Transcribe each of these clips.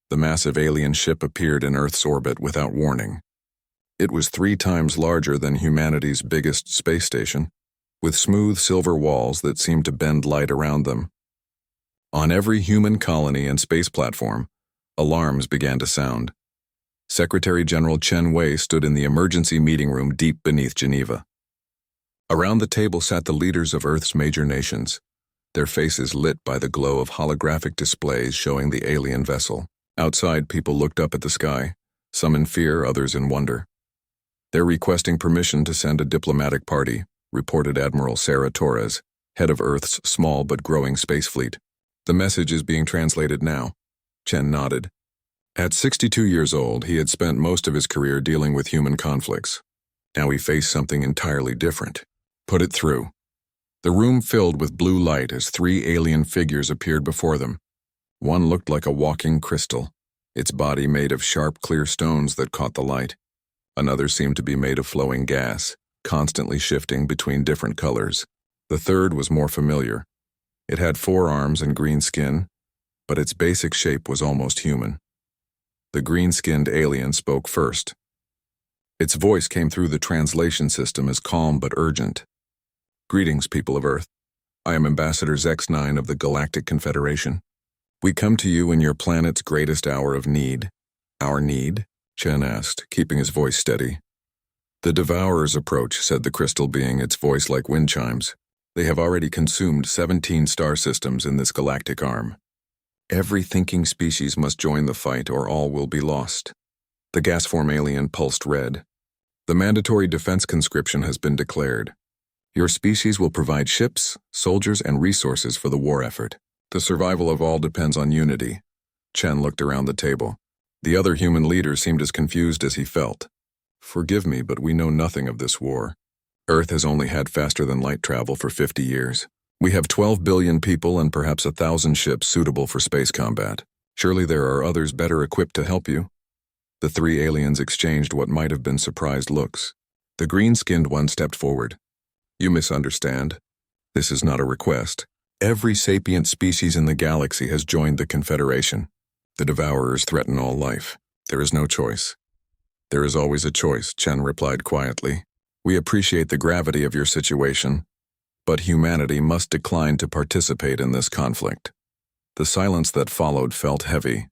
The massive alien ship appeared in Earth's orbit without warning. It was 3 times larger than humanity's biggest space station, with smooth silver walls that seemed to bend light around them. On every human colony and space platform, alarms began to sound. Secretary General Chen Wei stood in the emergency meeting room deep beneath Geneva. Around the table sat the leaders of Earth's major nations, their faces lit by the glow of holographic displays showing the alien vessel. Outside, people looked up at the sky, some in fear, others in wonder. They're requesting permission to send a diplomatic party, reported Admiral Sarah Torres, head of Earth's small but growing space fleet. The message is being translated now. Chen nodded. At 62 years old, he had spent most of his career dealing with human conflicts. Now he faced something entirely different. Put it through. The room filled with blue light as 3 alien figures appeared before them. One looked like a walking crystal, its body made of sharp, clear stones that caught the light. Another seemed to be made of flowing gas, constantly shifting between different colors. The third was more familiar. It had 4 arms and green skin, but its basic shape was almost human. The green-skinned alien spoke first. Its voice came through the translation system as calm but urgent. Greetings, people of Earth. I am Ambassador X9 of the Galactic Confederation. We come to you in your planet's greatest hour of need. Our need? Chen asked, keeping his voice steady. The Devourers approach, said the crystal being, its voice like wind chimes. They have already consumed 17 star systems in this galactic arm. Every thinking species must join the fight or all will be lost. The gas form alien pulsed red. The mandatory defense conscription has been declared. Your species will provide ships, soldiers, and resources for the war effort. The survival of all depends on unity. Chen looked around the table. The other human leaders seemed as confused as he felt. Forgive me, but we know nothing of this war. Earth has only had faster-than-light travel for 50 years. We have 12 billion people and perhaps 1,000 ships suitable for space combat. Surely there are others better equipped to help you. The 3 aliens exchanged what might have been surprised looks. The green-skinned one stepped forward. You misunderstand. This is not a request. Every sapient species in the galaxy has joined the Confederation. The Devourers threaten all life. There is no choice. There is always a choice, Chen replied quietly. We appreciate the gravity of your situation, but humanity must decline to participate in this conflict. The silence that followed felt heavy.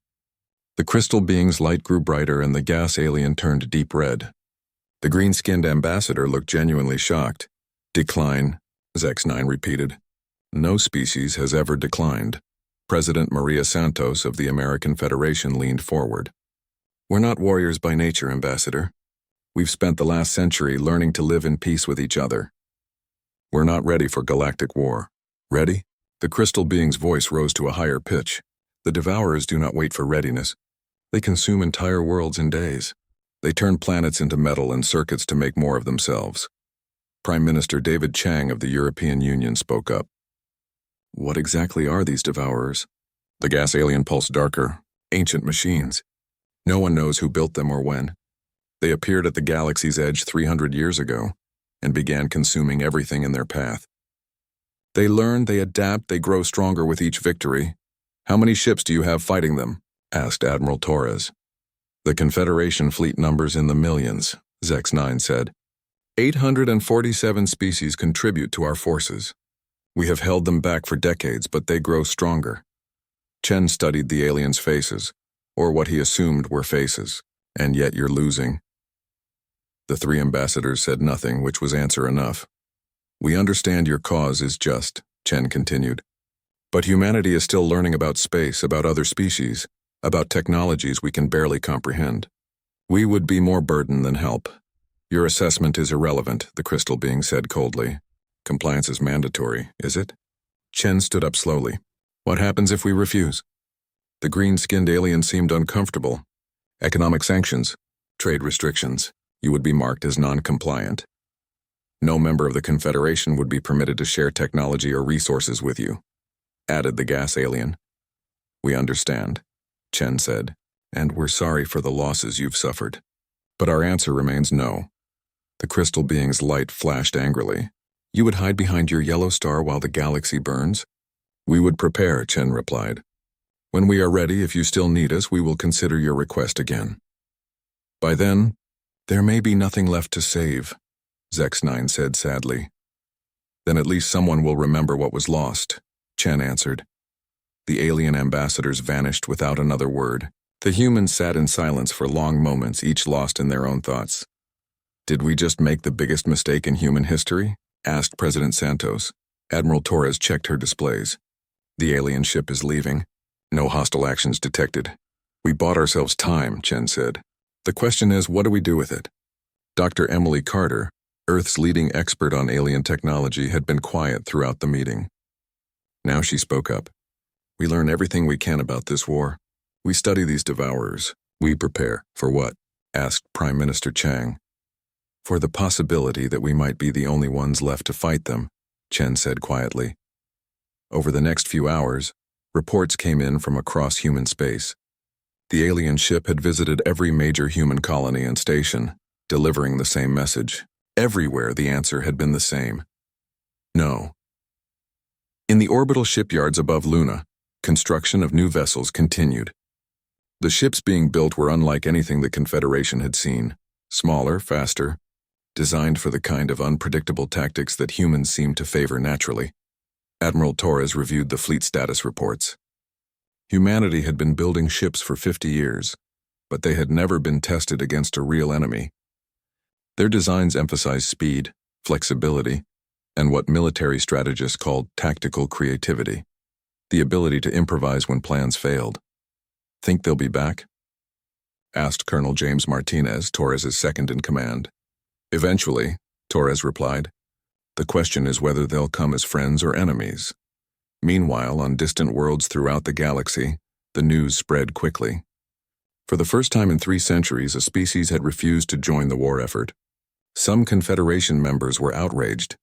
The crystal being's light grew brighter and the gas alien turned deep red. The green-skinned ambassador looked genuinely shocked. Decline, X9 repeated. No species has ever declined. President Maria Santos of the American Federation leaned forward. We're not warriors by nature, Ambassador. We've spent the last century learning to live in peace with each other. We're not ready for galactic war. Ready? The crystal being's voice rose to a higher pitch. The Devourers do not wait for readiness. They consume entire worlds in days. They turn planets into metal and circuits to make more of themselves. Prime Minister David Chang of the European Union spoke up. What exactly are these Devourers? The gas alien pulsed darker. Ancient machines. No one knows who built them or when. They appeared at the galaxy's edge 300 years ago and began consuming everything in their path. They learn, they adapt, they grow stronger with each victory. How many ships do you have fighting them? Asked Admiral Torres. The Confederation fleet numbers in the millions, X9 said. 847 species contribute to our forces. We have held them back for decades, but they grow stronger. Chen studied the aliens' faces, or what he assumed were faces, and yet you're losing. The 3 ambassadors said nothing, which was answer enough. We understand your cause is just, Chen continued. But humanity is still learning about space, about other species, about technologies we can barely comprehend. We would be more burden than help. Your assessment is irrelevant, the crystal being said coldly. Compliance is mandatory, is it? Chen stood up slowly. What happens if we refuse? The green-skinned alien seemed uncomfortable. Economic sanctions, trade restrictions. You would be marked as non-compliant. No member of the Confederation would be permitted to share technology or resources with you, added the gas alien. We understand, Chen said, and we're sorry for the losses you've suffered. But our answer remains no. The crystal being's light flashed angrily. You would hide behind your yellow star while the galaxy burns? We would prepare, Chen replied. When we are ready, if you still need us, we will consider your request again. By then, there may be nothing left to save, Zex9 said sadly. Then at least someone will remember what was lost, Chen answered. The alien ambassadors vanished without another word. The humans sat in silence for long moments, each lost in their own thoughts. Did we just make the biggest mistake in human history? Asked President Santos. Admiral Torres checked her displays. The alien ship is leaving. No hostile actions detected. We bought ourselves time, Chen said. The question is, what do we do with it? Dr. Emily Carter, Earth's leading expert on alien technology, had been quiet throughout the meeting. Now she spoke up. We learn everything we can about this war. We study these devourers. We prepare. For what? Asked Prime Minister Chang. For the possibility that we might be the only ones left to fight them, Chen said quietly. Over the next few hours, reports came in from across human space. The alien ship had visited every major human colony and station, delivering the same message. Everywhere the answer had been the same. No. In the orbital shipyards above Luna, construction of new vessels continued. The ships being built were unlike anything the Confederation had seen. Smaller, faster, designed for the kind of unpredictable tactics that humans seem to favor naturally. Admiral Torres reviewed the fleet status reports. Humanity had been building ships for 50 years, but they had never been tested against a real enemy. Their designs emphasized speed, flexibility, and what military strategists called tactical creativity, the ability to improvise when plans failed. Think they'll be back? Asked Colonel James Martinez, Torres' second-in-command. Eventually, Torres replied. The question is whether they'll come as friends or enemies. Meanwhile, on distant worlds throughout the galaxy, the news spread quickly. For the first time in 3 centuries, a species had refused to join the war effort. Some Confederation members were outraged.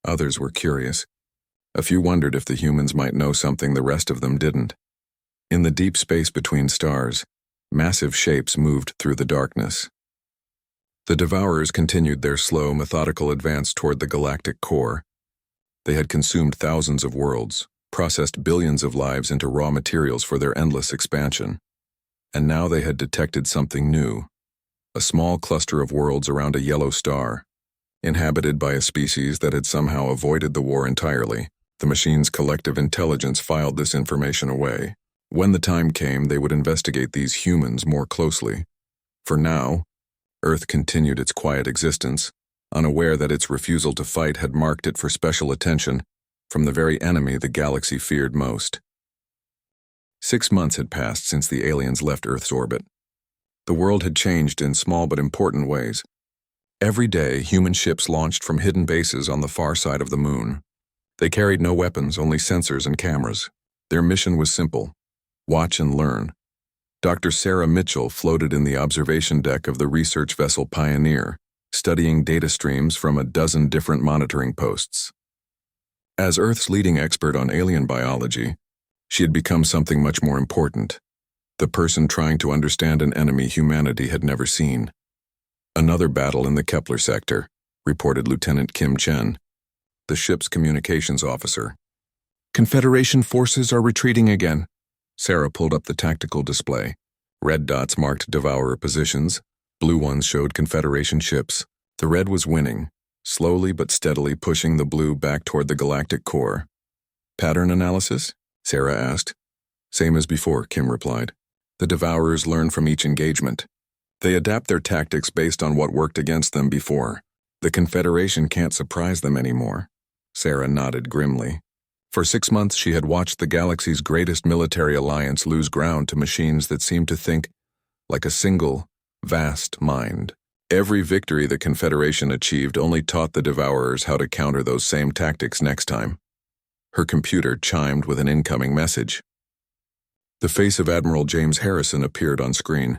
Others were curious. A few wondered if the humans might know something the rest of them didn't. In the deep space between stars, massive shapes moved through the darkness. The Devourers continued their slow, methodical advance toward the galactic core. They had consumed thousands of worlds, processed billions of lives into raw materials for their endless expansion. And now they had detected something new. A small cluster of worlds around a yellow star, inhabited by a species that had somehow avoided the war entirely. The machine's collective intelligence filed this information away. When the time came, they would investigate these humans more closely. For now, Earth continued its quiet existence, unaware that its refusal to fight had marked it for special attention from the very enemy the galaxy feared most. 6 months had passed since the aliens left Earth's orbit. The world had changed in small but important ways. Every day, human ships launched from hidden bases on the far side of the moon. They carried no weapons, only sensors and cameras. Their mission was simple: watch and learn. Dr. Sarah Mitchell floated in the observation deck of the research vessel Pioneer, studying data streams from a dozen different monitoring posts. As Earth's leading expert on alien biology, she had become something much more important: the person trying to understand an enemy humanity had never seen. Another battle in the Kepler sector, reported Lieutenant Kim Chen, the ship's communications officer. Confederation forces are retreating again. Sarah pulled up the tactical display. Red dots marked Devourer positions. Blue ones showed Confederation ships. The red was winning, slowly but steadily pushing the blue back toward the galactic core. Pattern analysis? Sarah asked. Same as before, Kim replied. The Devourers learn from each engagement. They adapt their tactics based on what worked against them before. The Confederation can't surprise them anymore. Sarah nodded grimly. For 6 months, she had watched the galaxy's greatest military alliance lose ground to machines that seemed to think like a single, vast mind. Every victory the Confederation achieved only taught the Devourers how to counter those same tactics next time. Her computer chimed with an incoming message. The face of Admiral James Harrison appeared on screen,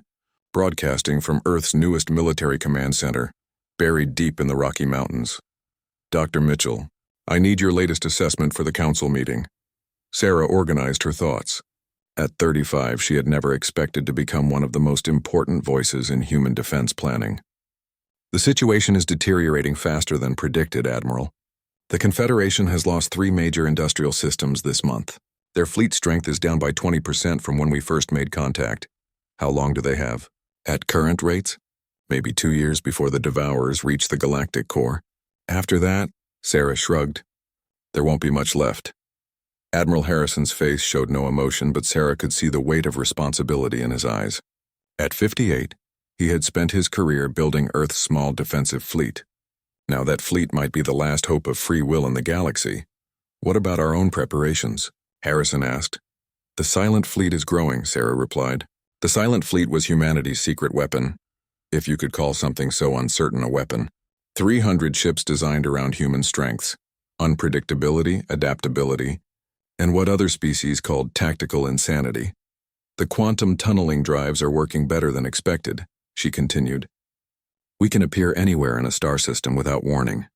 broadcasting from Earth's newest military command center, buried deep in the Rocky Mountains. Dr. Mitchell, I need your latest assessment for the council meeting. Sarah organized her thoughts. At 35, she had never expected to become one of the most important voices in human defense planning. The situation is deteriorating faster than predicted, Admiral. The Confederation has lost 3 major industrial systems this month. Their fleet strength is down by 20% from when we first made contact. How long do they have? At current rates? Maybe 2 years before the Devourers reach the galactic core. After that, Sarah shrugged. There won't be much left. Admiral Harrison's face showed no emotion, but Sarah could see the weight of responsibility in his eyes. At 58, he had spent his career building Earth's small defensive fleet. Now that fleet might be the last hope of free will in the galaxy. What about our own preparations? Harrison asked. The Silent Fleet is growing, Sarah replied. The Silent Fleet was humanity's secret weapon, if you could call something so uncertain a weapon. 300 ships designed around human strengths, unpredictability, adaptability, and what other species called tactical insanity. The quantum tunneling drives are working better than expected, she continued. We can appear anywhere in a star system without warning.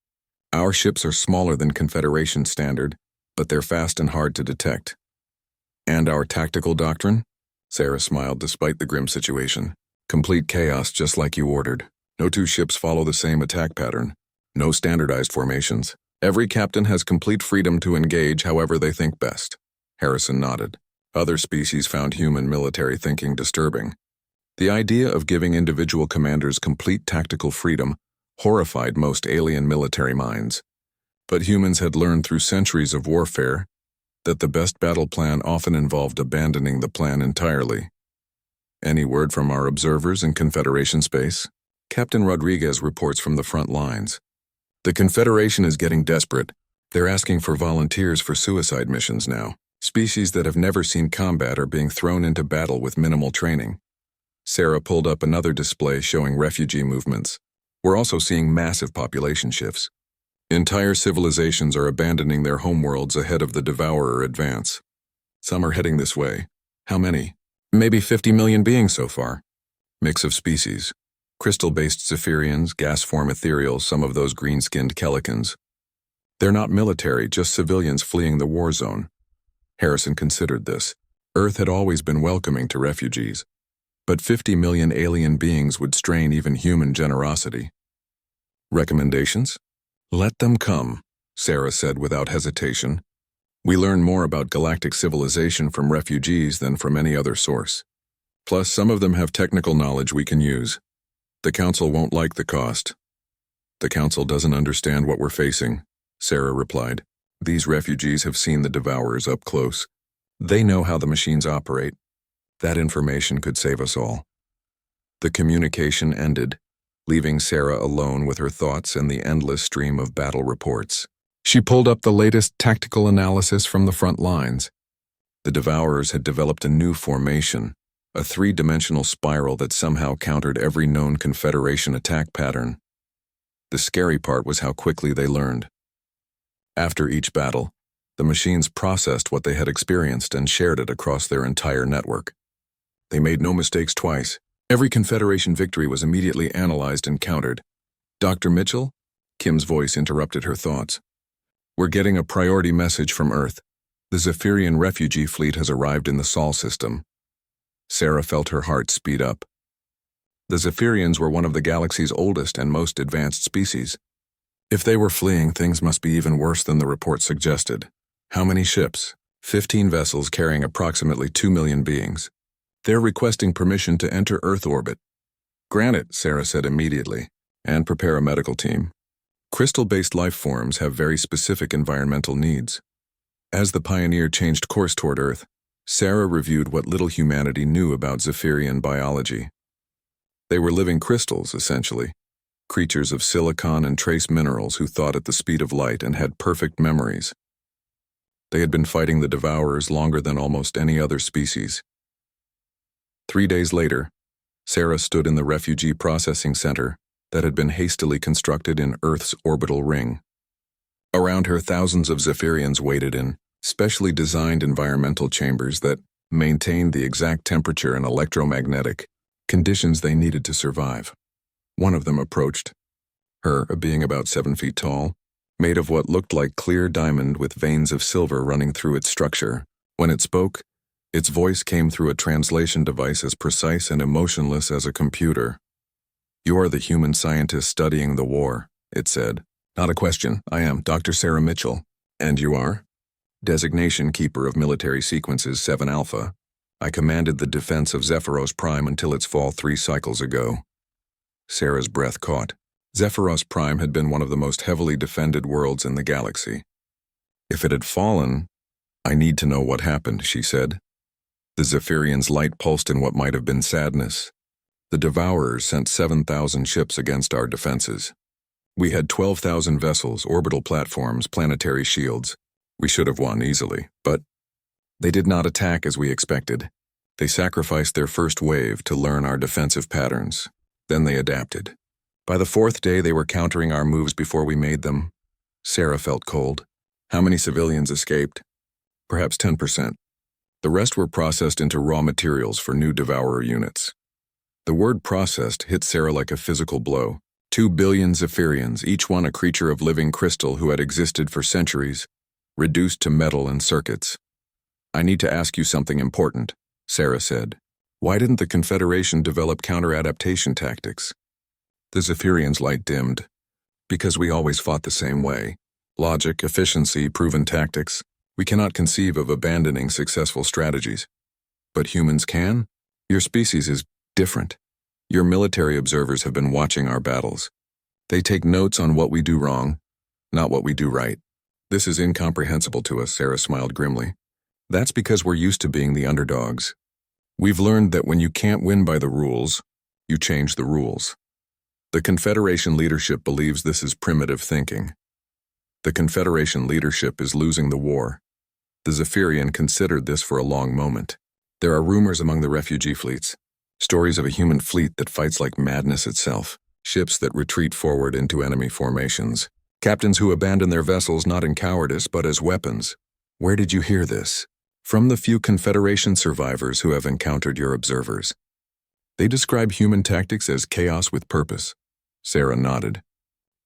Our ships are smaller than Confederation standard, but they're fast and hard to detect. And our tactical doctrine? Sarah smiled despite the grim situation. Complete chaos just like you ordered. No two ships follow the same attack pattern. No standardized formations. Every captain has complete freedom to engage however they think best. Harrison nodded. Other species found human military thinking disturbing. The idea of giving individual commanders complete tactical freedom horrified most alien military minds. But humans had learned through centuries of warfare that the best battle plan often involved abandoning the plan entirely. Any word from our observers in Confederation space? Captain Rodriguez reports from the front lines. The Confederation is getting desperate. They're asking for volunteers for suicide missions now. Species that have never seen combat are being thrown into battle with minimal training. Sarah pulled up another display showing refugee movements. We're also seeing massive population shifts. Entire civilizations are abandoning their homeworlds ahead of the Devourer advance. Some are heading this way. How many? Maybe 50 million beings so far. Mix of species. Crystal-based Zephyrians, gas-form ethereals, some of those green-skinned Kelikans. They're not military, just civilians fleeing the war zone. Harrison considered this. Earth had always been welcoming to refugees. But 50 million alien beings would strain even human generosity. Recommendations? Let them come, Sarah said without hesitation. We learn more about galactic civilization from refugees than from any other source. Plus, some of them have technical knowledge we can use. The Council won't like the cost. The Council doesn't understand what we're facing, Sarah replied. These refugees have seen the Devourers up close. They know how the machines operate. That information could save us all. The communication ended, leaving Sarah alone with her thoughts and the endless stream of battle reports. She pulled up the latest tactical analysis from the front lines. The Devourers had developed a new formation, a three-dimensional spiral that somehow countered every known Confederation attack pattern. The scary part was how quickly they learned. After each battle, the machines processed what they had experienced and shared it across their entire network. They made no mistakes twice. Every Confederation victory was immediately analyzed and countered. Dr. Mitchell? Kim's voice interrupted her thoughts. We're getting a priority message from Earth. The Zephyrian refugee fleet has arrived in the Sol system. Sarah felt her heart speed up. The Zephyrians were one of the galaxy's oldest and most advanced species. If they were fleeing, things must be even worse than the report suggested. How many ships? 15 vessels carrying approximately 2 million beings. They're requesting permission to enter Earth orbit. Grant it, Sarah said immediately, and prepare a medical team. Crystal-based life forms have very specific environmental needs. As the Pioneer changed course toward Earth, Sarah reviewed what little humanity knew about Zephyrian biology. They were living crystals, essentially. Creatures of silicon and trace minerals who thought at the speed of light and had perfect memories. They had been fighting the Devourers longer than almost any other species. 3 days later, Sarah stood in the refugee processing center that had been hastily constructed in Earth's orbital ring. Around her, thousands of Zephyrians waited in specially designed environmental chambers that maintained the exact temperature and electromagnetic conditions they needed to survive. One of them approached. Her, a being about 7 feet tall, made of what looked like clear diamond with veins of silver running through its structure. When it spoke, its voice came through a translation device as precise and emotionless as a computer. You are the human scientist studying the war, it said. Not a question. I am Dr. Sarah Mitchell. And you are? Designation Keeper of Military Sequences 7 Alpha. I commanded the defense of Zephyros Prime until its fall 3 cycles ago. Sarah's breath caught. Zephyros Prime had been one of the most heavily defended worlds in the galaxy. If it had fallen, I need to know what happened, she said. The Zephyrian's light pulsed in what might have been sadness. The Devourers sent 7,000 ships against our defenses. We had 12,000 vessels, orbital platforms, planetary shields. We should have won easily, but they did not attack as we expected. They sacrificed their first wave to learn our defensive patterns. Then they adapted. By the 4th day, they were countering our moves before we made them. Sarah felt cold. How many civilians escaped? Perhaps 10%. The rest were processed into raw materials for new Devourer units. The word processed hit Sarah like a physical blow. 2 billion Zephyrians, each one a creature of living crystal who had existed for centuries, reduced to metal and circuits. I need to ask you something important, Sarah said. Why didn't the Confederation develop counter-adaptation tactics? The Zephyrian's light dimmed. Because we always fought the same way. Logic, efficiency, proven tactics. We cannot conceive of abandoning successful strategies. But humans can? Your species is different. Your military observers have been watching our battles. They take notes on what we do wrong, not what we do right. This is incomprehensible to us, Sarah smiled grimly. That's because we're used to being the underdogs. We've learned that when you can't win by the rules, you change the rules. The Confederation leadership believes this is primitive thinking. The Confederation leadership is losing the war. The Zephyrian considered this for a long moment. There are rumors among the refugee fleets. Stories of a human fleet that fights like madness itself. Ships that retreat forward into enemy formations. Captains who abandon their vessels not in cowardice but as weapons. Where did you hear this? From the few Confederation survivors who have encountered your observers. They describe human tactics as chaos with purpose. Sarah nodded.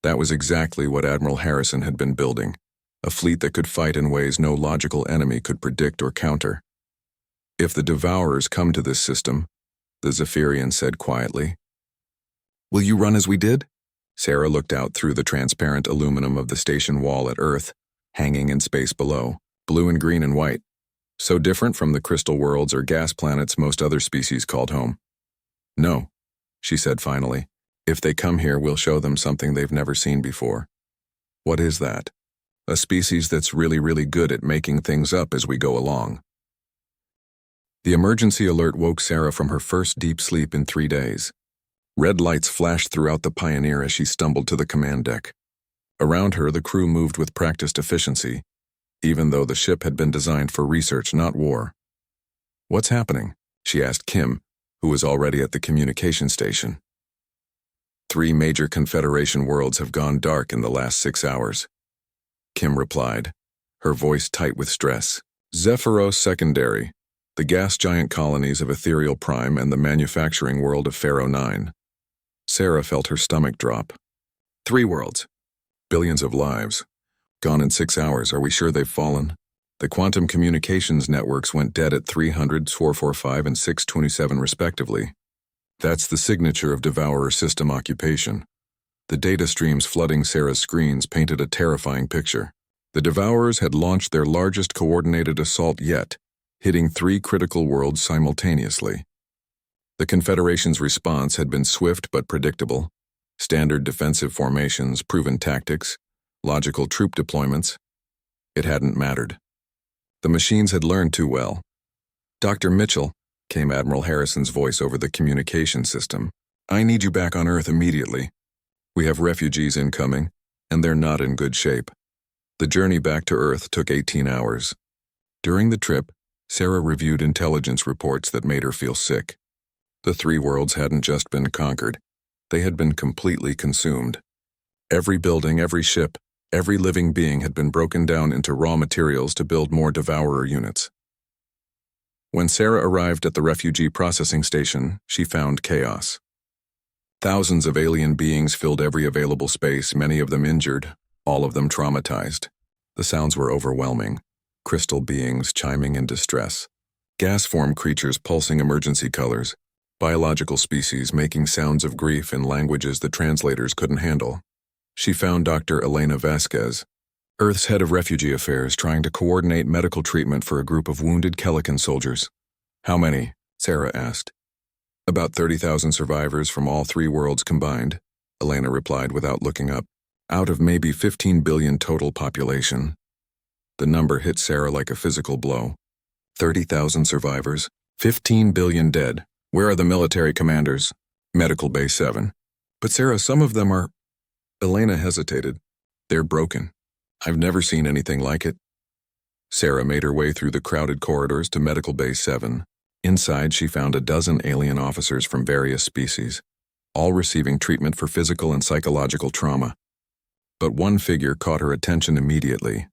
That was exactly what Admiral Harrison had been building. A fleet that could fight in ways no logical enemy could predict or counter. If the Devourers come to this system, the Zephyrian said quietly. Will you run as we did? Sarah looked out through the transparent aluminum of the station wall at Earth, hanging in space below, blue and green and white. So different from the crystal worlds or gas planets most other species called home. No, she said finally. If they come here, we'll show them something they've never seen before. What is that? A species that's really good at making things up as we go along. The emergency alert woke Sarah from her first deep sleep in 3 days. Red lights flashed throughout the Pioneer as she stumbled to the command deck. Around her, the crew moved with practiced efficiency, even though the ship had been designed for research, not war. What's happening? She asked Kim, who was already at the communication station. 3 major Confederation worlds have gone dark in the last 6 hours. Kim replied, her voice tight with stress. Zephyros Secondary, the gas giant colonies of Ethereal Prime and the manufacturing world of Pharaoh 9. Sarah felt her stomach drop. 3 worlds. Billions of lives. Gone in 6 hours. Are we sure they've fallen? The quantum communications networks went dead at 300, 445, and 627 respectively. That's the signature of Devourer system occupation. The data streams flooding Sarah's screens painted a terrifying picture. The Devourers had launched their largest coordinated assault yet, hitting 3 critical worlds simultaneously. The Confederation's response had been swift but predictable. Standard defensive formations, proven tactics, logical troop deployments. It hadn't mattered. The machines had learned too well. Dr. Mitchell, came Admiral Harrison's voice over the communication system. I need you back on Earth immediately. We have refugees incoming, and they're not in good shape. The journey back to Earth took 18 hours. During the trip, Sarah reviewed intelligence reports that made her feel sick. The 3 worlds hadn't just been conquered. They had been completely consumed. Every building, every ship, every living being had been broken down into raw materials to build more Devourer units. When Sarah arrived at the refugee processing station, she found chaos. Thousands of alien beings filled every available space, many of them injured, all of them traumatized. The sounds were overwhelming. Crystal beings chiming in distress. Gas-form creatures pulsing emergency colors. Biological species making sounds of grief in languages the translators couldn't handle. She found Dr. Elena Vasquez. Earth's head of refugee affairs trying to coordinate medical treatment for a group of wounded Calican soldiers. How many? Sarah asked. About 30,000 survivors from all three worlds combined, Elena replied without looking up. Out of maybe 15 billion total population. The number hit Sarah like a physical blow. 30,000 survivors, 15 billion dead. Where are the military commanders? Medical Base 7. But Sarah, some of them are... Elena hesitated. They're broken. I've never seen anything like it. Sarah made her way through the crowded corridors to Medical Base 7. Inside, she found a dozen alien officers from various species, all receiving treatment for physical and psychological trauma. But one figure caught her attention immediately.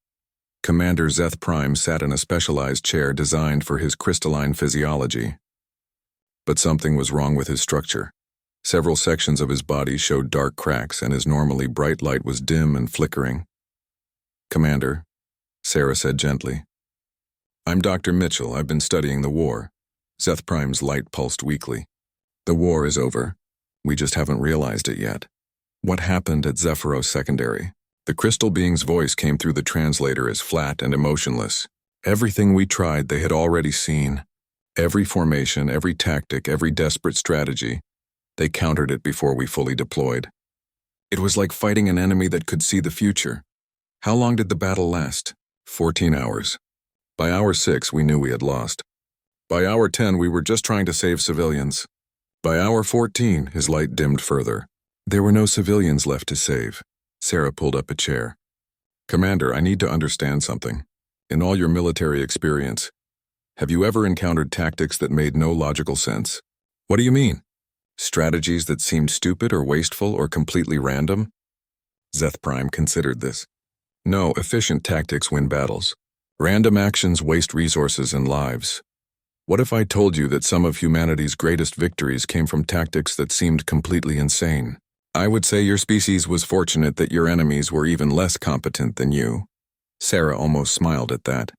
Commander Zeth Prime sat in a specialized chair designed for his crystalline physiology. But something was wrong with his structure. Several sections of his body showed dark cracks, and his normally bright light was dim and flickering. "Commander," Sarah said gently. "I'm Dr. Mitchell. I've been studying the war." Zeth Prime's light pulsed weakly. "The war is over. We just haven't realized it yet. What happened at Zephyros Secondary?" The crystal being's voice came through the translator as flat and emotionless. Everything we tried they had already seen. Every formation, every tactic, every desperate strategy. They countered it before we fully deployed. It was like fighting an enemy that could see the future. How long did the battle last? 14 hours. By hour 6, we knew we had lost. By hour 10, we were just trying to save civilians. By hour 14, his light dimmed further. There were no civilians left to save. Sarah pulled up a chair. "Commander, I need to understand something. In all your military experience, have you ever encountered tactics that made no logical sense?" "What do you mean?" "Strategies that seemed stupid or wasteful or completely random?" Zeth Prime considered this. "No, efficient tactics win battles. Random actions waste resources and lives. What if I told you that some of humanity's greatest victories came from tactics that seemed completely insane? I would say your species was fortunate that your enemies were even less competent than you." Sarah almost smiled at that.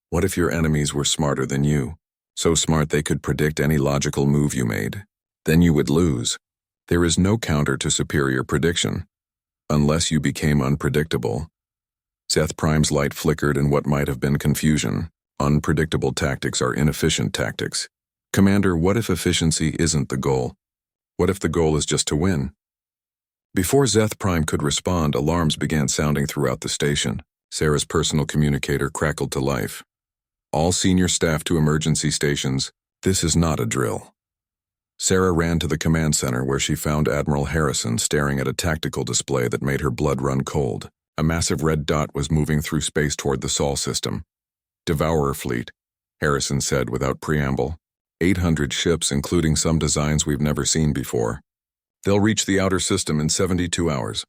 What if your enemies were smarter than you? So smart they could predict any logical move you made. Then you would lose. There is no counter to superior prediction. Unless you became unpredictable. Zeth Prime's light flickered in what might have been confusion. Unpredictable tactics are inefficient tactics. "Commander, what if efficiency isn't the goal? What if the goal is just to win?" Before Zeth Prime could respond, alarms began sounding throughout the station. Sarah's personal communicator crackled to life. "All senior staff to emergency stations. This is not a drill." Sarah ran to the command center where she found Admiral Harrison staring at a tactical display that made her blood run cold. A massive red dot was moving through space toward the Sol system. "Devourer fleet," Harrison said without preamble. 800 ships, including some designs we've never seen before. They'll reach the outer system in 72 hours.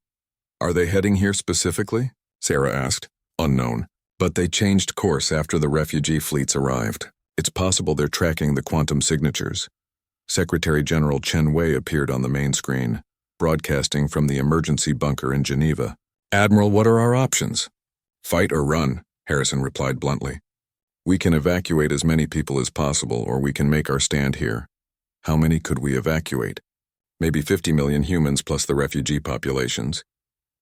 "Are they heading here specifically?" Sarah asked. "Unknown. But they changed course after the refugee fleets arrived. It's possible they're tracking the quantum signatures." Secretary General Chen Wei appeared on the main screen, broadcasting from the emergency bunker in Geneva. "Admiral, what are our options?" "Fight or run," Harrison replied bluntly. "We can evacuate as many people as possible, or we can make our stand here." "How many could we evacuate?" "Maybe 50 million humans plus the refugee populations.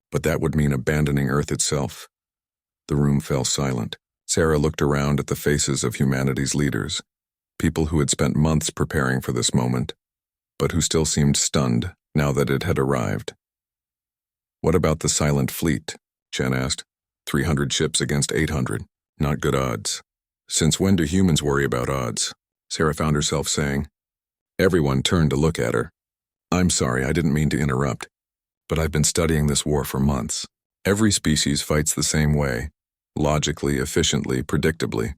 But that would mean abandoning Earth itself." The room fell silent. Sarah looked around at the faces of humanity's leaders, people who had spent months preparing for this moment, but who still seemed stunned now that it had arrived. "What about the silent fleet?" Chen asked. 300 ships against 800. Not good odds. "Since when do humans worry about odds?" Sarah found herself saying. Everyone turned to look at her. "I'm sorry, I didn't mean to interrupt. But I've been studying this war for months. Every species fights the same way. Logically, efficiently, predictably.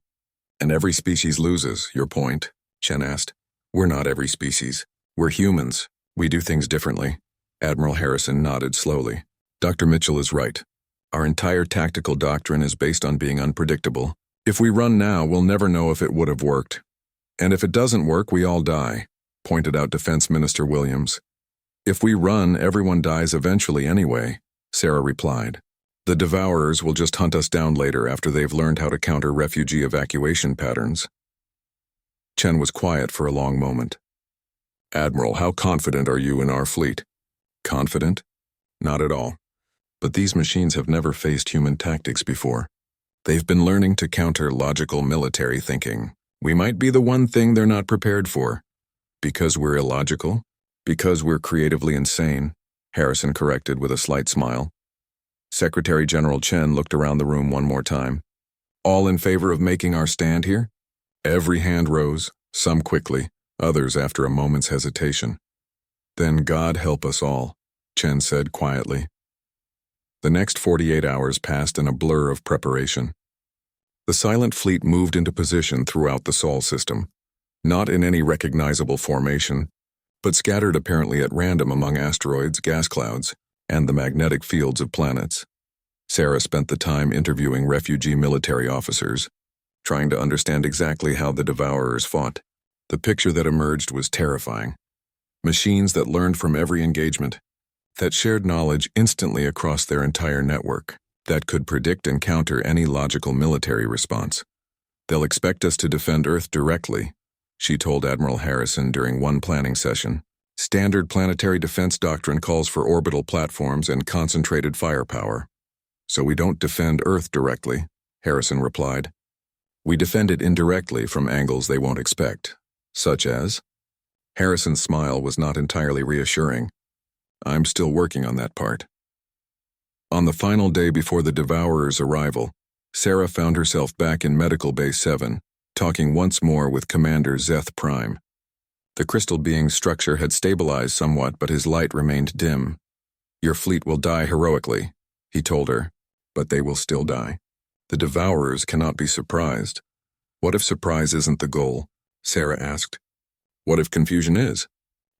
And every species loses, your point?" Chen asked. "We're not every species. We're humans. We do things differently." Admiral Harrison nodded slowly. "Dr. Mitchell is right. Our entire tactical doctrine is based on being unpredictable. If we run now, we'll never know if it would have worked. And if it doesn't work, we all die," pointed out Defense Minister Williams. "If we run, everyone dies eventually anyway," Sarah replied. "The Devourers will just hunt us down later after they've learned how to counter refugee evacuation patterns." Chen was quiet for a long moment. "Admiral, how confident are you in our fleet?" "Confident? Not at all. But these machines have never faced human tactics before. They've been learning to counter logical military thinking. We might be the one thing they're not prepared for. Because we're illogical? Because we're creatively insane, Harrison corrected with a slight smile. Secretary General Chen looked around the room one more time. All in favor of making our stand here? Every hand rose, some quickly, others after a moment's hesitation. Then God help us all, Chen said quietly. The next 48 hours passed in a blur of preparation. The silent fleet moved into position throughout the Sol system, not in any recognizable formation, but scattered apparently at random among asteroids, gas clouds, and the magnetic fields of planets. Sarah spent the time interviewing refugee military officers, trying to understand exactly how the Devourers fought. The picture that emerged was terrifying. Machines that learned from every engagement, that shared knowledge instantly across their entire network, that could predict and counter any logical military response. They'll expect us to defend Earth directly, she told Admiral Harrison during one planning session. Standard planetary defense doctrine calls for orbital platforms and concentrated firepower. So we don't defend Earth directly, Harrison replied. We defend it indirectly from angles they won't expect. Such as? Harrison's smile was not entirely reassuring. I'm still working on that part. On the final day before the Devourer's arrival, Sarah found herself back in Medical Bay 7, talking once more with Commander Zeth Prime. The crystal being's structure had stabilized somewhat, but his light remained dim. Your fleet will die heroically, he told her, but they will still die. The Devourers cannot be surprised. What if surprise isn't the goal? Sarah asked. What if confusion is?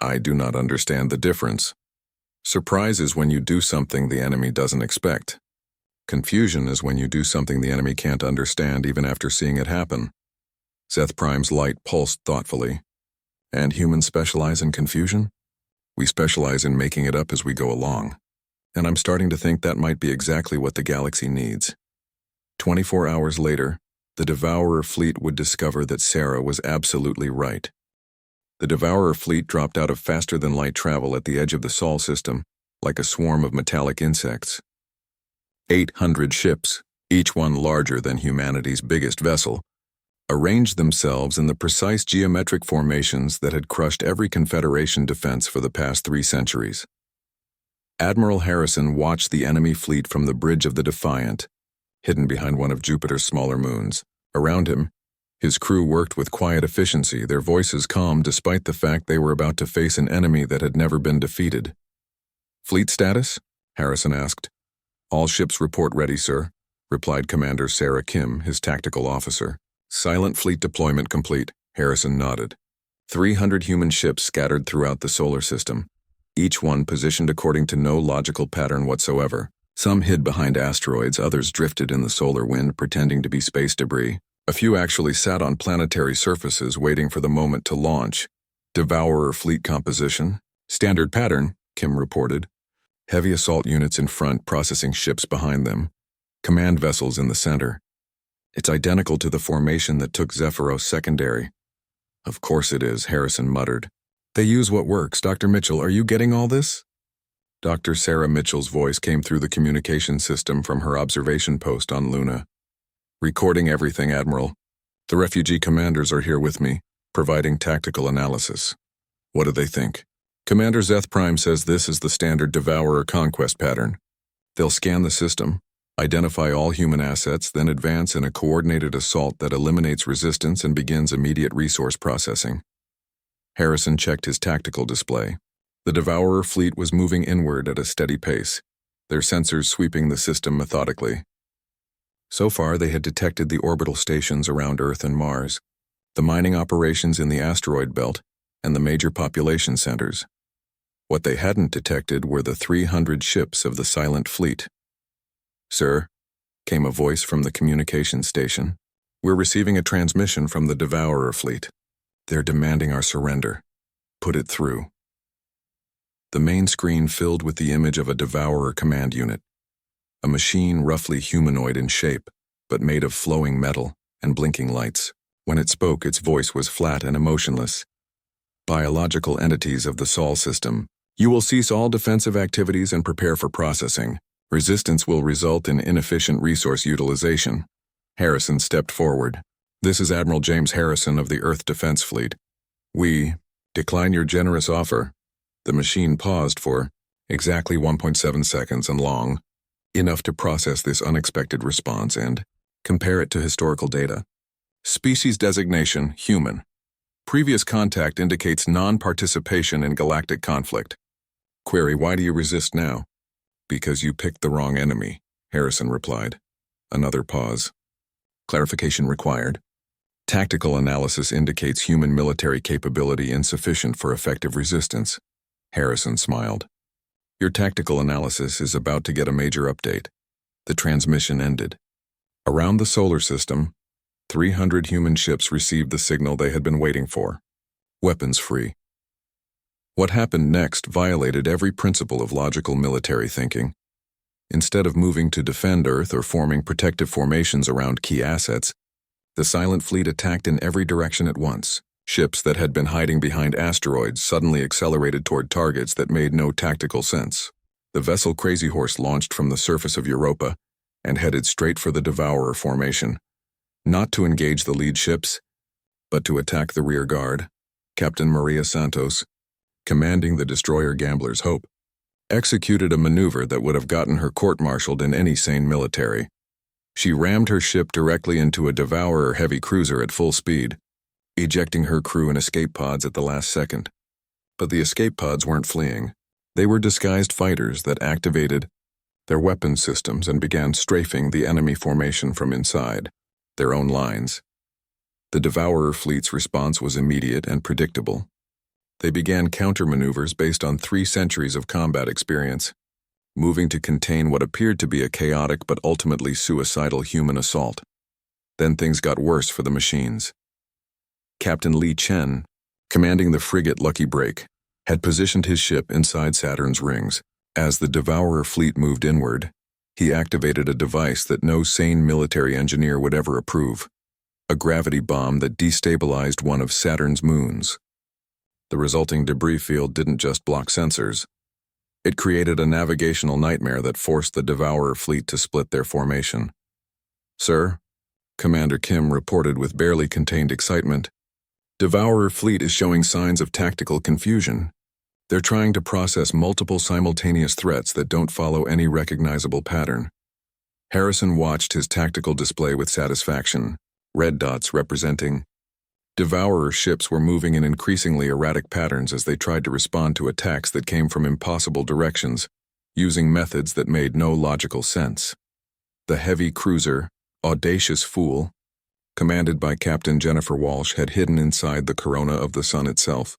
I do not understand the difference. Surprise is when you do something the enemy doesn't expect. Confusion is when you do something the enemy can't understand even after seeing it happen. Zeth Prime's light pulsed thoughtfully. And humans specialize in confusion? We specialize in making it up as we go along. And I'm starting to think that might be exactly what the galaxy needs. 24 hours later, the Devourer fleet would discover that Sarah was absolutely right. The Devourer fleet dropped out of faster-than-light travel at the edge of the Sol system, like a swarm of metallic insects. 800 ships, each one larger than humanity's biggest vessel, arranged themselves in the precise geometric formations that had crushed every Confederation defense for the past 3 centuries. Admiral Harrison watched the enemy fleet from the bridge of the Defiant, hidden behind one of Jupiter's smaller moons. Around him, his crew worked with quiet efficiency, their voices calm despite the fact they were about to face an enemy that had never been defeated. Fleet status? Harrison asked. All ships report ready, sir, replied Commander Sarah Kim, his tactical officer. Silent fleet deployment complete, Harrison nodded. 300 human ships scattered throughout the solar system, each one positioned according to no logical pattern whatsoever. Some hid behind asteroids, others drifted in the solar wind pretending to be space debris. A few actually sat on planetary surfaces waiting for the moment to launch. Devourer fleet composition. Standard pattern, Kim reported. Heavy assault units in front processing ships behind them. Command vessels in the center. It's identical to the formation that took Zephyros secondary. Of course it is, Harrison muttered. They use what works. Dr. Mitchell, are you getting all this? Dr. Sarah Mitchell's voice came through the communication system from her observation post on Luna. Recording everything, Admiral. The refugee commanders are here with me, providing tactical analysis. What do they think? Commander Zeth Prime says this is the standard Devourer conquest pattern. They'll scan the system, identify all human assets, then advance in a coordinated assault that eliminates resistance and begins immediate resource processing. Harrison checked his tactical display. The Devourer fleet was moving inward at a steady pace, their sensors sweeping the system methodically. So far, they had detected the orbital stations around Earth and Mars, the mining operations in the asteroid belt, and the major population centers. What they hadn't detected were the 300 ships of the Silent Fleet. Sir, came a voice from the communications station. We're receiving a transmission from the Devourer fleet. They're demanding our surrender. Put it through. The main screen filled with the image of a Devourer command unit. A machine roughly humanoid in shape, but made of flowing metal and blinking lights. When it spoke, its voice was flat and emotionless. Biological entities of the Sol system, you will cease all defensive activities and prepare for processing. Resistance will result in inefficient resource utilization. Harrison stepped forward. This is Admiral James Harrison of the Earth Defense Fleet. We decline your generous offer. The machine paused for exactly 1.7 seconds and long, enough to process this unexpected response and compare it to historical data. Species designation, human. Previous contact indicates non-participation in galactic conflict. Query, why do you resist now? Because you picked the wrong enemy, Harrison replied. Another pause. Clarification required. Tactical analysis indicates human military capability insufficient for effective resistance. Harrison smiled. Your tactical analysis is about to get a major update. The transmission ended. Around the solar system, 300 human ships received the signal they had been waiting for. Weapons free. What happened next violated every principle of logical military thinking. Instead of moving to defend Earth or forming protective formations around key assets, the silent fleet attacked in every direction at once. Ships that had been hiding behind asteroids suddenly accelerated toward targets that made no tactical sense. The vessel Crazy Horse launched from the surface of Europa and headed straight for the Devourer formation, not to engage the lead ships, but to attack the rear guard. Captain Maria Santos, commanding the destroyer Gambler's Hope, executed a maneuver that would have gotten her court-martialed in any sane military. She rammed her ship directly into a Devourer heavy cruiser at full speed, ejecting her crew in escape pods at the last second. But the escape pods weren't fleeing. They were disguised fighters that activated their weapon systems and began strafing the enemy formation from inside their own lines. The Devourer fleet's response was immediate and predictable. They began counter-maneuvers based on 3 centuries of combat experience, moving to contain what appeared to be a chaotic but ultimately suicidal human assault. Then things got worse for the machines. Captain Li Chen, commanding the frigate Lucky Break, had positioned his ship inside Saturn's rings. As the Devourer fleet moved inward, he activated a device that no sane military engineer would ever approve, a gravity bomb that destabilized one of Saturn's moons. The resulting debris field didn't just block sensors. It created a navigational nightmare that forced the Devourer fleet to split their formation. Sir, Commander Kim reported with barely contained excitement, Devourer fleet is showing signs of tactical confusion. They're trying to process multiple simultaneous threats that don't follow any recognizable pattern. Harrison watched his tactical display with satisfaction, red dots representing Devourer ships were moving in increasingly erratic patterns as they tried to respond to attacks that came from impossible directions, using methods that made no logical sense. The heavy cruiser, Audacious Fool, commanded by Captain Jennifer Walsh, had hidden inside the corona of the sun itself,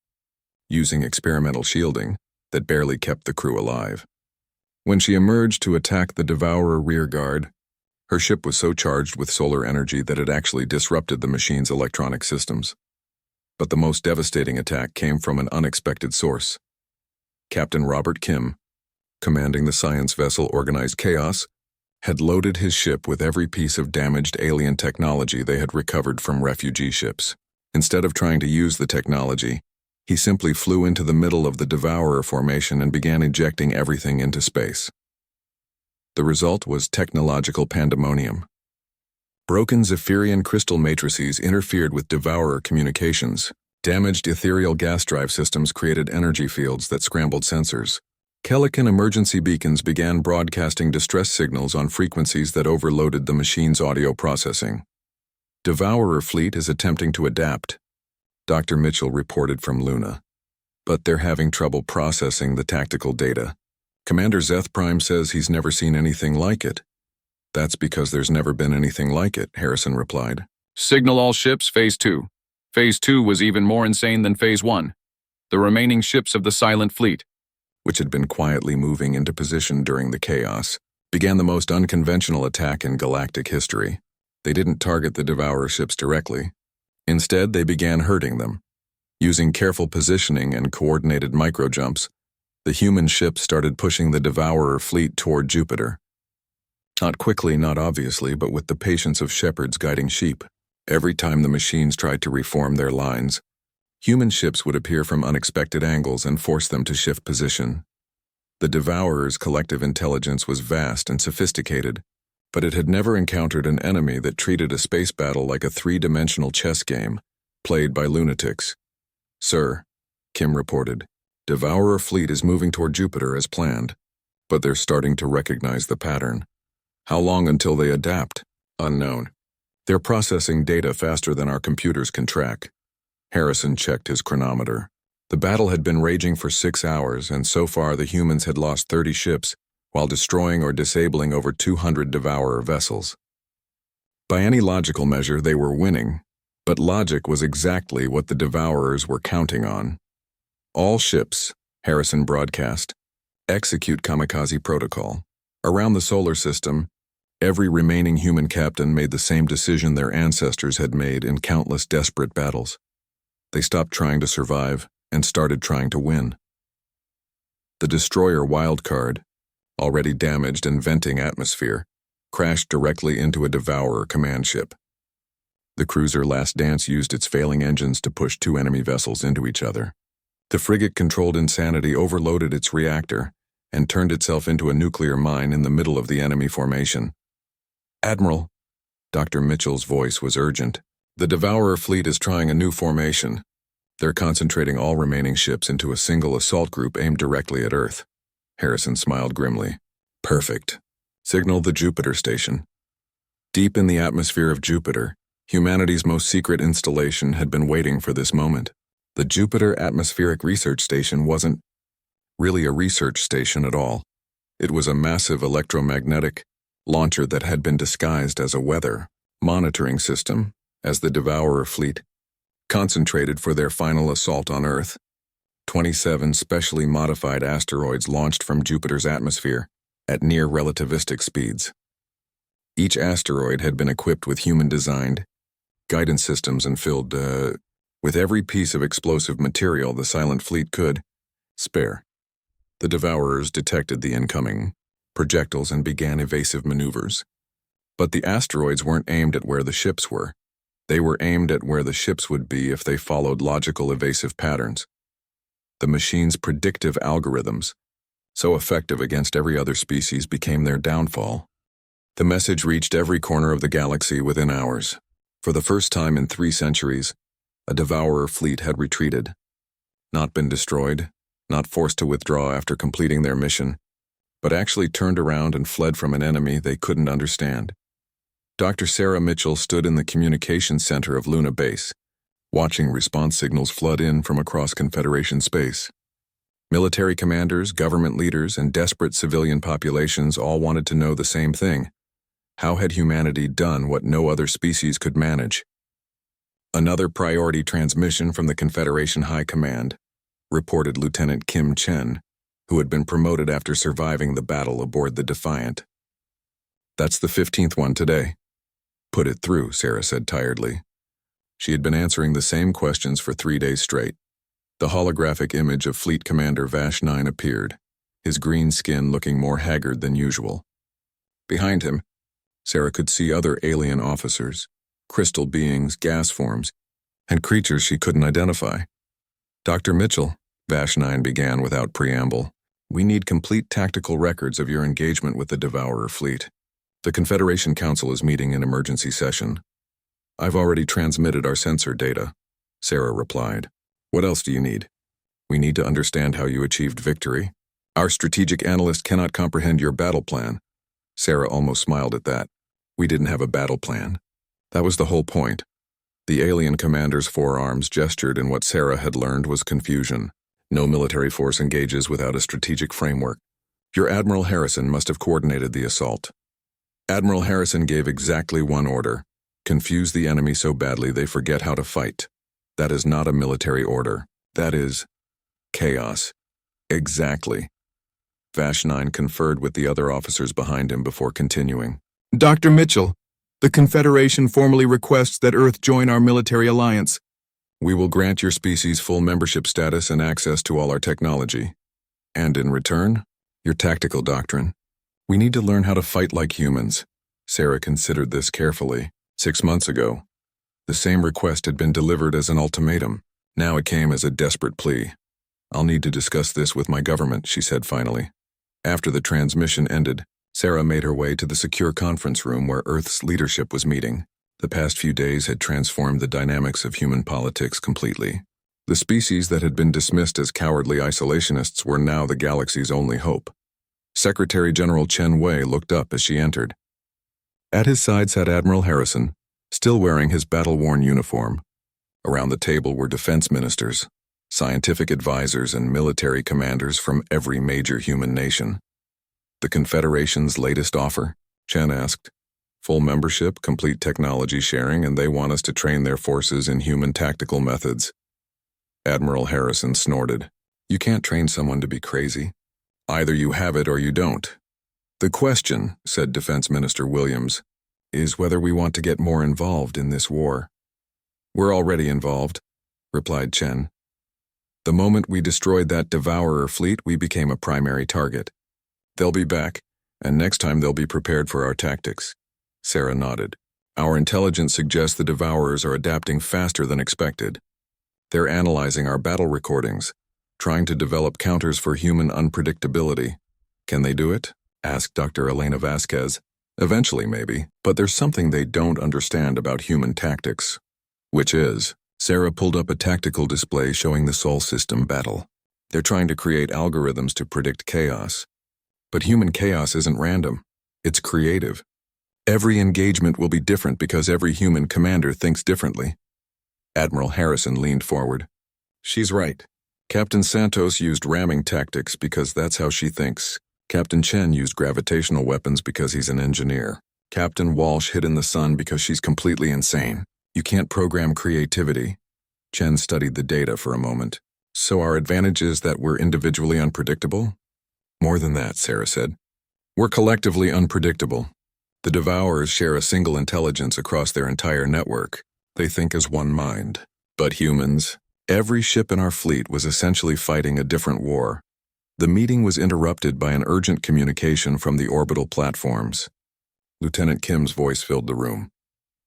using experimental shielding that barely kept the crew alive. When she emerged to attack the Devourer rearguard, her ship was so charged with solar energy that it actually disrupted the machine's electronic systems. But the most devastating attack came from an unexpected source. Captain Robert Kim, commanding the science vessel Organized Chaos, had loaded his ship with every piece of damaged alien technology they had recovered from refugee ships. Instead of trying to use the technology, he simply flew into the middle of the Devourer formation and began ejecting everything into space. The result was technological pandemonium. Broken Zephyrian crystal matrices interfered with Devourer communications. Damaged ethereal gas drive systems created energy fields that scrambled sensors. Kellican emergency beacons began broadcasting distress signals on frequencies that overloaded the machine's audio processing. Devourer fleet is attempting to adapt, Dr. Mitchell reported from Luna. But they're having trouble processing the tactical data. Commander Zeth Prime says he's never seen anything like it. That's because there's never been anything like it, Harrison replied. Signal all ships, Phase 2. Phase 2 was even more insane than Phase 1. The remaining ships of the Silent Fleet, which had been quietly moving into position during the chaos, began the most unconventional attack in galactic history. They didn't target the Devourer ships directly. Instead, they began hurting them. Using careful positioning and coordinated microjumps, the human ships started pushing the Devourer fleet toward Jupiter. Not quickly, not obviously, but with the patience of shepherds guiding sheep. Every time the machines tried to reform their lines, human ships would appear from unexpected angles and force them to shift position. The Devourer's collective intelligence was vast and sophisticated, but it had never encountered an enemy that treated a space battle like a three-dimensional chess game, played by lunatics. "Sir," Kim reported, "Devourer fleet is moving toward Jupiter as planned, but they're starting to recognize the pattern. How long until they adapt? Unknown. They're processing data faster than our computers can track." Harrison checked his chronometer. The battle had been raging for 6 hours, and so far the humans had lost 30 ships, while destroying or disabling over 200 Devourer vessels. By any logical measure, they were winning, but logic was exactly what the Devourers were counting on. "All ships," Harrison broadcast, "execute kamikaze protocol. Around the solar system, every remaining human captain made the same decision their ancestors had made in countless desperate battles. They stopped trying to survive and started trying to win." The destroyer Wildcard, already damaged and venting atmosphere, crashed directly into a Devourer command ship. The cruiser Last Dance used its failing engines to push 2 enemy vessels into each other. The frigate-controlled Insanity overloaded its reactor and turned itself into a nuclear mine in the middle of the enemy formation. "Admiral," Dr. Mitchell's voice was urgent, "the Devourer fleet is trying a new formation. They're concentrating all remaining ships into a single assault group aimed directly at Earth." Harrison smiled grimly. "Perfect. Signal the Jupiter station." Deep in the atmosphere of Jupiter, humanity's most secret installation had been waiting for this moment. The Jupiter Atmospheric Research Station wasn't really a research station at all. It was a massive electromagnetic launcher that had been disguised as a weather monitoring system as the Devourer fleet concentrated for their final assault on Earth. 27 specially modified asteroids launched from Jupiter's atmosphere at near relativistic speeds. Each asteroid had been equipped with human-designed guidance systems and filled with every piece of explosive material the silent fleet could spare. The Devourers detected the incoming projectiles and began evasive maneuvers. But the asteroids weren't aimed at where the ships were. They were aimed at where the ships would be if they followed logical evasive patterns. The machine's predictive algorithms, so effective against every other species, became their downfall. The message reached every corner of the galaxy within hours. For the first time in 3 centuries, a Devourer fleet had retreated. Not been destroyed, not forced to withdraw after completing their mission, but actually turned around and fled from an enemy they couldn't understand. Dr. Sarah Mitchell stood in the communications center of Luna Base, watching response signals flood in from across Confederation space. Military commanders, government leaders, and desperate civilian populations all wanted to know the same thing. How had humanity done what no other species could manage? Another priority transmission from the Confederation High Command, reported Lieutenant Kim Chen, who had been promoted after surviving the battle aboard the Defiant. "That's the 15th one today." "Put it through," Sarah said tiredly. She had been answering the same questions for 3 days straight. The holographic image of Fleet Commander Vash 9 appeared, his green skin looking more haggard than usual. Behind him, Sarah could see other alien officers, crystal beings, gas forms, and creatures she couldn't identify. "Dr. Mitchell," Vash 9 began without preamble, "we need complete tactical records of your engagement with the Devourer fleet. The Confederation Council is meeting in emergency session." "I've already transmitted our sensor data," Sarah replied. "What else do you need?" "We need to understand how you achieved victory. Our strategic analyst cannot comprehend your battle plan." Sarah almost smiled at that. "We didn't have a battle plan. That was the whole point." The alien commander's forearms gestured, and what Sarah had learned was confusion. No military force engages without a strategic framework. "Your Admiral Harrison must have coordinated the assault." Admiral Harrison gave exactly one order: confuse the enemy so badly they forget how to fight. That is not a military order. That is chaos. Exactly. Vash 9 conferred with the other officers behind him before continuing. "Dr. Mitchell, the Confederation formally requests that Earth join our military alliance. We will grant your species full membership status and access to all our technology. And in return, your tactical doctrine. We need to learn how to fight like humans." Sarah considered this carefully. 6 months ago, the same request had been delivered as an ultimatum. Now it came as a desperate plea. "I'll need to discuss this with my government," she said finally. After the transmission ended, Sarah made her way to the secure conference room where Earth's leadership was meeting. The past few days had transformed the dynamics of human politics completely. The species that had been dismissed as cowardly isolationists were now the galaxy's only hope. Secretary General Chen Wei looked up as she entered. At his side sat Admiral Harrison, still wearing his battle-worn uniform. Around the table were defense ministers, scientific advisors, and military commanders from every major human nation. The Confederation's latest offer? Chen asked. Full membership, complete technology sharing, and they want us to train their forces in human tactical methods. Admiral Harrison snorted. You can't train someone to be crazy. Either you have it or you don't. The question, said Defense Minister Williams, is whether we want to get more involved in this war. We're already involved, replied Chen. The moment we destroyed that Devourer fleet, we became a primary target. They'll be back, and next time they'll be prepared for our tactics. Sarah nodded. Our intelligence suggests the Devourers are adapting faster than expected. They're analyzing our battle recordings, trying to develop counters for human unpredictability. Can they do it? Asked Dr. Elena Vasquez. Eventually, maybe, but there's something they don't understand about human tactics. Which is, Sarah pulled up a tactical display showing the Sol system battle. They're trying to create algorithms to predict chaos. But human chaos isn't random. It's creative. Every engagement will be different because every human commander thinks differently. Admiral Harrison leaned forward. She's right. Captain Santos used ramming tactics because that's how she thinks. Captain Chen used gravitational weapons because he's an engineer. Captain Walsh hid in the sun because she's completely insane. You can't program creativity. Chen studied the data for a moment. So our advantage is that we're individually unpredictable? More than that, Sarah said. We're collectively unpredictable. The Devourers share a single intelligence across their entire network. They think as one mind. But humans, every ship in our fleet was essentially fighting a different war. The meeting was interrupted by an urgent communication from the orbital platforms. Lieutenant Kim's voice filled the room.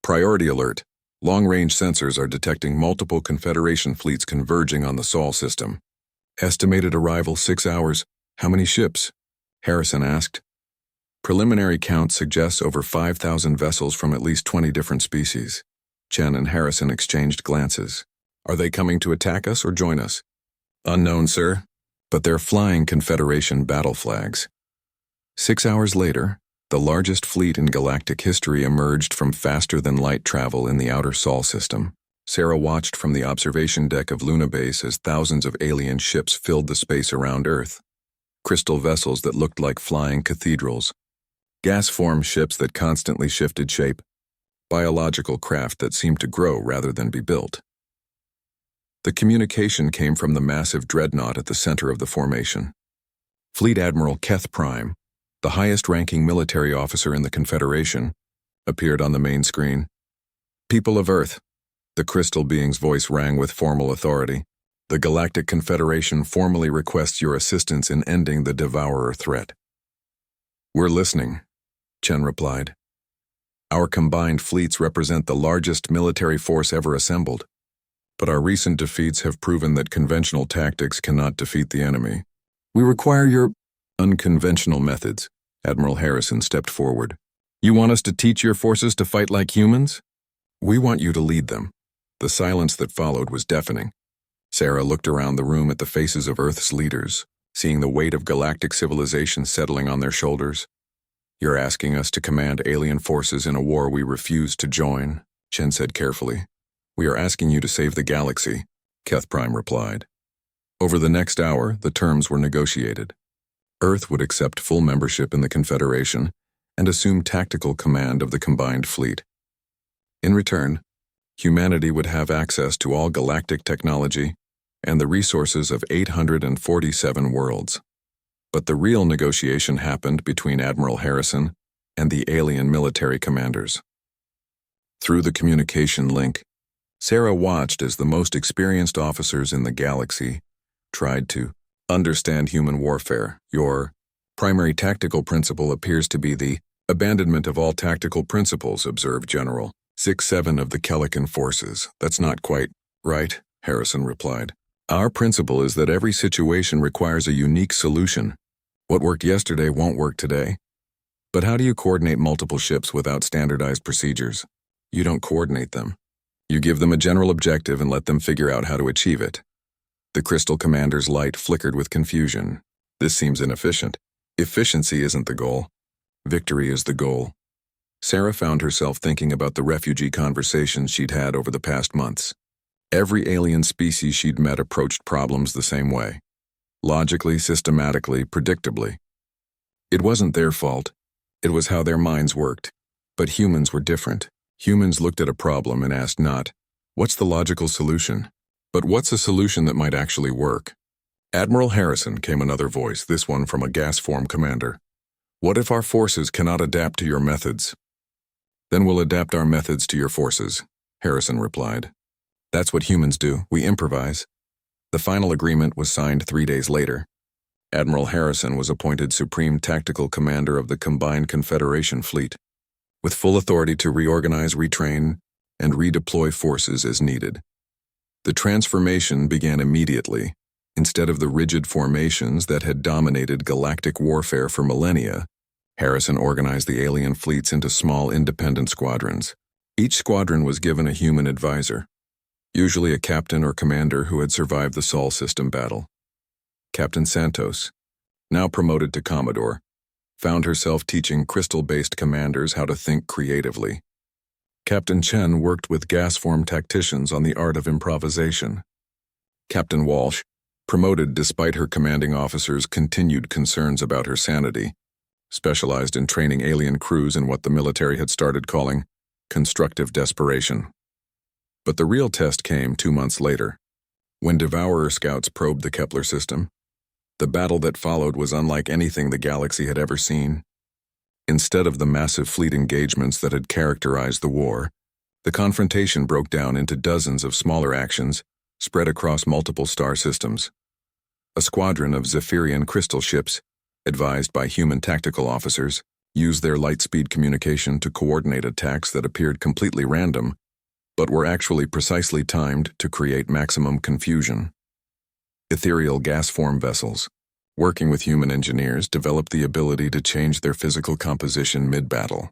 Priority alert. Long-range sensors are detecting multiple Confederation fleets converging on the Sol system. Estimated arrival 6 hours. How many ships? Harrison asked. Preliminary count suggests over 5,000 vessels from at least 20 different species. Chen and Harrison exchanged glances. Are they coming to attack us or join us? Unknown, sir. But they're flying Confederation battle flags. 6 hours later, the largest fleet in galactic history emerged from faster-than-light travel in the outer Sol system. Sarah watched from the observation deck of Luna Base as thousands of alien ships filled the space around Earth. Crystal vessels that looked like flying cathedrals. Gas-formed ships that constantly shifted shape. Biological craft that seemed to grow rather than be built. The communication came from the massive dreadnought at the center of the formation. Fleet Admiral Keth Prime, the highest-ranking military officer in the Confederation, appeared on the main screen. People of Earth, the crystal being's voice rang with formal authority. The Galactic Confederation formally requests your assistance in ending the Devourer threat. We're listening, Chen replied. Our combined fleets represent the largest military force ever assembled, but our recent defeats have proven that conventional tactics cannot defeat the enemy. We require your unconventional methods. Admiral Harrison stepped forward. You want us to teach your forces to fight like humans? We want you to lead them. The silence that followed was deafening. Sarah looked around the room at the faces of Earth's leaders, seeing the weight of galactic civilization settling on their shoulders. You're asking us to command alien forces in a war we refuse to join, Chen said carefully. We are asking you to save the galaxy, Keth Prime replied. Over the next hour, the terms were negotiated. Earth would accept full membership in the Confederation and assume tactical command of the combined fleet. In return, humanity would have access to all galactic technology and the resources of 847 worlds. But the real negotiation happened between Admiral Harrison and the alien military commanders. Through the communication link, Sarah watched as the most experienced officers in the galaxy tried to understand human warfare. Your primary tactical principle appears to be the abandonment of all tactical principles, observed General 6-7 of the Kelican forces. That's not quite right, Harrison replied. Our principle is that every situation requires a unique solution. What worked yesterday won't work today. But how do you coordinate multiple ships without standardized procedures? You don't coordinate them. You give them a general objective and let them figure out how to achieve it. The Crystal Commander's light flickered with confusion. This seems inefficient. Efficiency isn't the goal. Victory is the goal. Sarah found herself thinking about the refugee conversations she'd had over the past months. Every alien species she'd met approached problems the same way. Logically, systematically, predictably. It wasn't their fault. It was how their minds worked. But humans were different. Humans looked at a problem and asked not, what's the logical solution? But what's a solution that might actually work? Admiral Harrison, came another voice, this one from a gas form commander. What if our forces cannot adapt to your methods? Then we'll adapt our methods to your forces, Harrison replied. That's what humans do, we improvise. The final agreement was signed 3 days later. Admiral Harrison was appointed Supreme Tactical Commander of the Combined Confederation Fleet, with full authority to reorganize, retrain, and redeploy forces as needed. The transformation began immediately. Instead of the rigid formations that had dominated galactic warfare for millennia, Harrison organized the alien fleets into small independent squadrons. Each squadron was given a human advisor, usually a captain or commander who had survived the Sol system battle. Captain Santos, now promoted to Commodore, found herself teaching crystal-based commanders how to think creatively. Captain Chen worked with gas-form tacticians on the art of improvisation. Captain Walsh, promoted despite her commanding officer's continued concerns about her sanity, specialized in training alien crews in what the military had started calling constructive desperation. But the real test came 2 months later, when Devourer scouts probed the Kepler system. The battle that followed was unlike anything the galaxy had ever seen. Instead of the massive fleet engagements that had characterized the war, the confrontation broke down into dozens of smaller actions spread across multiple star systems. A squadron of Zephyrian crystal ships, advised by human tactical officers, used their light-speed communication to coordinate attacks that appeared completely random, but were actually precisely timed to create maximum confusion. Ethereal gas-form vessels, working with human engineers, developed the ability to change their physical composition mid-battle,